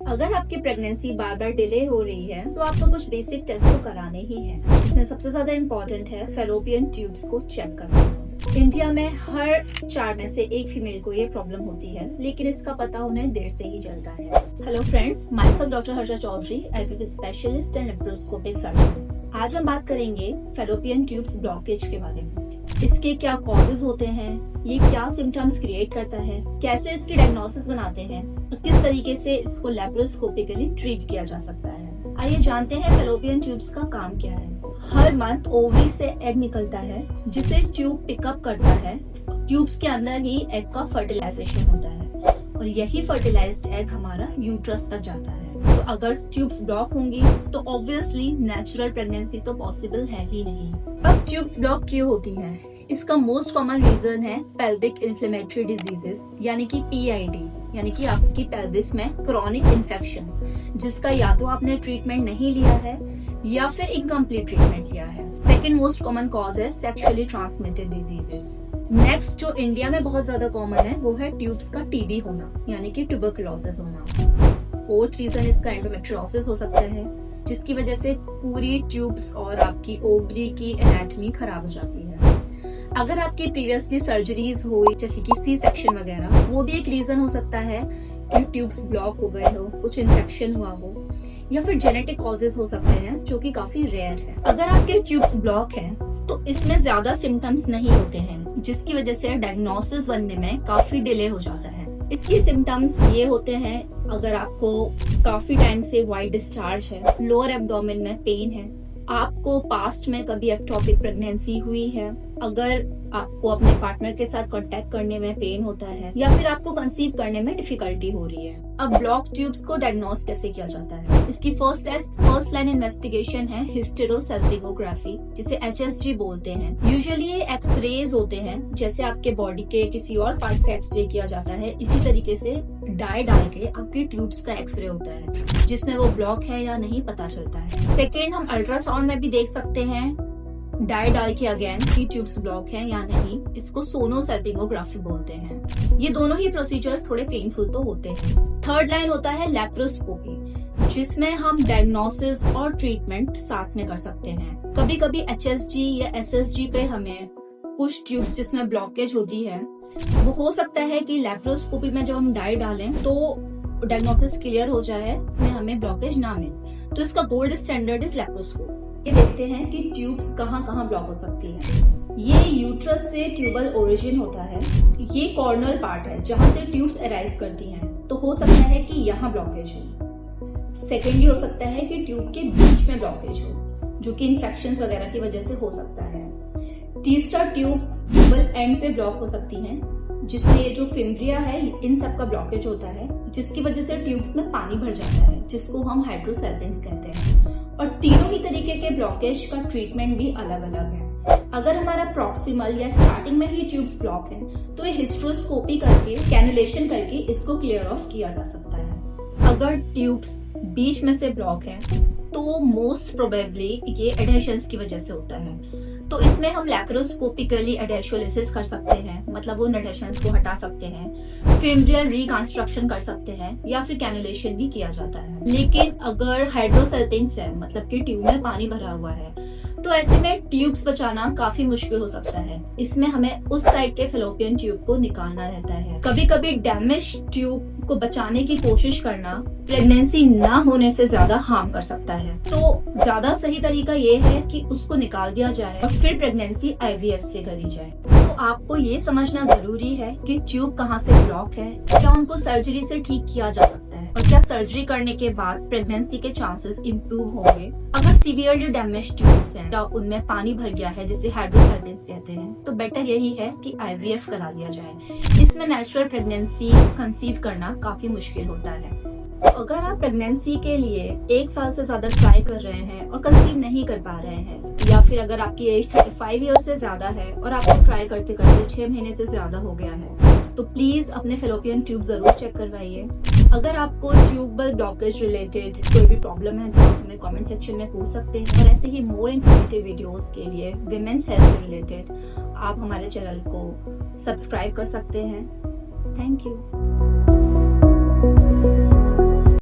अगर आपकी प्रेगनेंसी बार बार डिले हो रही है तो आपको कुछ बेसिक टेस्ट तो कराने ही हैं। इसमें सबसे ज्यादा इम्पोर्टेंट है फैलोपियन ट्यूब्स को चेक करना। इंडिया में हर 4 में से एक फीमेल को ये प्रॉब्लम होती है, लेकिन इसका पता उन्हें देर से ही चलता है। Hello friends, myself doctor Harsha Chaudhary, IVF specialist and laparoscopic surgeon. आज हम बात करेंगे फैलोपियन ट्यूब्स ब्लॉकेज के बारे में। इसके क्या कॉजेज होते हैं, ये क्या सिम्टम्स क्रिएट करता है, कैसे इसकी डायग्नोसिस बनाते हैं और किस तरीके से इसको लेप्रोस्कोपिकली ट्रीट किया जा सकता है। आइए जानते हैं फैलोपियन ट्यूब्स का काम क्या है। हर मंथ ओवरी से एग निकलता है जिसे ट्यूब पिकअप करता है। ट्यूब्स के अंदर ही एग का फर्टिलाइजेशन होता है और यही फर्टिलाइज्ड एग हमारा यूट्रस तक जाता है। तो अगर ट्यूब्स ब्लॉक होंगी तो ऑब्वियसली नेचुरल प्रेगनेंसी तो पॉसिबल है ही नहीं। अब ट्यूब्स ब्लॉक क्यों होती हैं? इसका मोस्ट कॉमन रीजन है पेल्विक इन्फ्लेमेटरी डिजीजेस यानी कि PID, यानी कि आपकी पेल्विस में क्रॉनिक इन्फेक्शंस, जिसका या तो आपने ट्रीटमेंट नहीं लिया है या फिर इनकम्प्लीट ट्रीटमेंट लिया है। सेकेंड मोस्ट कॉमन कॉज है सेक्सुअली ट्रांसमिटेड डिजीजेस। नेक्स्ट जो इंडिया में बहुत ज्यादा कॉमन है वो है ट्यूब्स का TB होना यानी कि ट्यूबरकुलोसिस होना। फोर्थ रीजन इसका एंडोमेट्रियोसिस हो सकता है, जिसकी वजह से पूरी ट्यूब्स और आपकी ओवरी की एनाटॉमी खराब हो जाती है। अगर आपकी प्रीवियसली सर्जरीज हो जैसे कि C-सेक्शन वगैरह, वो भी एक रीजन हो सकता है कि ट्यूब्स ब्लॉक हो गए हो, कुछ इन्फेक्शन हुआ हो, या फिर जेनेटिक कॉजेज हो सकते हैं जो कि काफी रेयर है। अगर आपके ट्यूब्स ब्लॉक हैं तो इसमें ज्यादा सिम्टम्स नहीं होते हैं, जिसकी वजह से डायग्नोसिस बनने में काफी डिले हो जाता है। इसके सिम्टम्स ये होते हैं, अगर आपको काफी टाइम से वाइट डिस्चार्ज है, लोअर एब्डोमेन में पेन है, आपको पास्ट में कभी एक्टोपिक प्रेगनेंसी हुई है, अगर आपको अपने पार्टनर के साथ कांटेक्ट करने में पेन होता है, या फिर आपको कंसीव करने में डिफिकल्टी हो रही है। अब ब्लॉक ट्यूब्स को डायग्नोस कैसे किया जाता है? इसकी फर्स्ट लाइन इन्वेस्टिगेशन है हिस्टेरोसैल्पिंगोग्राफी, जिसे HSG बोलते हैं। यूजुअली ये एक्सरेज होते हैं, जैसे आपके बॉडी के किसी और पार्ट का एक्सरे किया जाता है, इसी तरीके से डाई डाल के आपकी ट्यूब्स का एक्सरे होता है, जिसमें वो ब्लॉक है या नहीं पता चलता है। सेकेंड, हम अल्ट्रासाउंड में भी देख सकते हैं डाई डाल के अगेन की ट्यूब्स ब्लॉक है या नहीं। इसको सोनोसैल्पिंगोग्राफी बोलते हैं। ये दोनों ही प्रोसीजर्स थोड़े पेनफुल तो होते हैं। थर्ड लाइन होता है लेप्रोस्कोपी, जिसमें हम डायग्नोसिस और ट्रीटमेंट साथ में कर सकते हैं। कभी कभी HSG या SSG पे हमें कुछ ट्यूब्स जिसमें ब्लॉकेज होती है, वो हो सकता है कि लेप्रोस्कोपी में जब हम डाई डालें तो डायग्नोसिस क्लियर हो जाए में हमें ब्लॉकेज ना मिले। तो इसका गोल्ड स्टैंडर्ड इज लेप्रोस्कोपी। ये देखते हैं कि ट्यूब्स कहाँ कहाँ ब्लॉक हो सकती हैं। ये यूट्रस से ट्यूबल ओरिजिन होता है। ये कॉर्नल पार्ट है जहाँ से ट्यूब्स अराइज करती हैं, तो हो सकता है कि यहाँ ब्लॉकेज हो। सेकेंडली हो सकता है कि ट्यूब के बीच में ब्लॉकेज हो, जो कि इन्फेक्शंस वगैरह की वजह से हो सकता है। तीसरा, ट्यूबल एंड पे ब्लॉक हो सकती है, जिसमें ये जो फिम्ब्रिया है इन सब का ब्लॉकेज होता है, जिसकी वजह से ट्यूब्स में पानी भर जाता है, जिसको हम हाइड्रोसेल्पिंग्स कहते हैं। और तीनों ही तरीके के ब्लॉकेज का ट्रीटमेंट भी अलग अलग है। अगर हमारा प्रॉक्सिमल या स्टार्टिंग में ही ट्यूब्स ब्लॉक है तो ये हिस्ट्रोस्कोपी करके, कैनुलेशन करके इसको क्लियर ऑफ किया जा सकता है। अगर ट्यूब्स बीच में से ब्लॉक है तो मोस्ट प्रोबेबली ये एडेशंस की वजह से होता है। तो इसमें हम लैप्रोस्कोपिकली एडेशोलिसिस कर सकते हैं, मतलब उन एडेशंस को हटा सकते हैं, फिम्ब्रियल रिकंस्ट्रक्शन कर सकते हैं, या फिर कैनुलेशन भी किया जाता है। लेकिन अगर हाइड्रोसेल्पिंग्स है, मतलब कि ट्यूब में पानी भरा हुआ है, तो ऐसे में ट्यूब्स बचाना काफी मुश्किल हो सकता है। इसमें हमें उस साइड के फैलोपियन ट्यूब को निकालना रहता है। कभी कभी डैमेज ट्यूब को बचाने की कोशिश करना प्रेगनेंसी ना होने से ज्यादा हार्म कर सकता है। तो ज्यादा सही तरीका ये है कि उसको निकाल दिया जाए और फिर प्रेगनेंसी IVF से करी जाए। तो आपको ये समझना जरूरी है कि ट्यूब कहाँ से ब्लॉक है, क्या उनको सर्जरी से ठीक किया जा सकता है, और क्या सर्जरी करने के बाद प्रेगनेंसी के चांसेस इंप्रूव होंगे। अगर सीवियरली डैमेज ट्यूब्स हैं या उनमें पानी भर गया है, जिसे हाइड्रोसेल्पिंग्स कहते हैं, तो बेटर यही है कि IVF करा दिया जाए। इसमें नेचुरल प्रेगनेंसी कंसीव करना काफी मुश्किल होता है। अगर आप प्रेगनेंसी के लिए 1 साल से ज्यादा ट्राई कर रहे हैं और कंसीव नहीं कर पा रहे हैं, या फिर अगर आपकी एज 35 ईयर से ज्यादा है और आपको ट्राई करते करते 6 महीने से ज्यादा हो गया है, तो प्लीज अपने फैलोपियन ट्यूब जरूर चेक करवाइए। अगर आपको ट्यूबल ब्लॉकेज रिलेटेड कोई भी प्रॉब्लम है तो आप हमें कमेंट सेक्शन में पूछ सकते हैं। और ऐसे ही मोर इन्फॉर्मेटिव वीडियोस के लिए विमेंस हेल्थ से रिलेटेड आप हमारे चैनल को सब्सक्राइब कर सकते हैं। Thank you.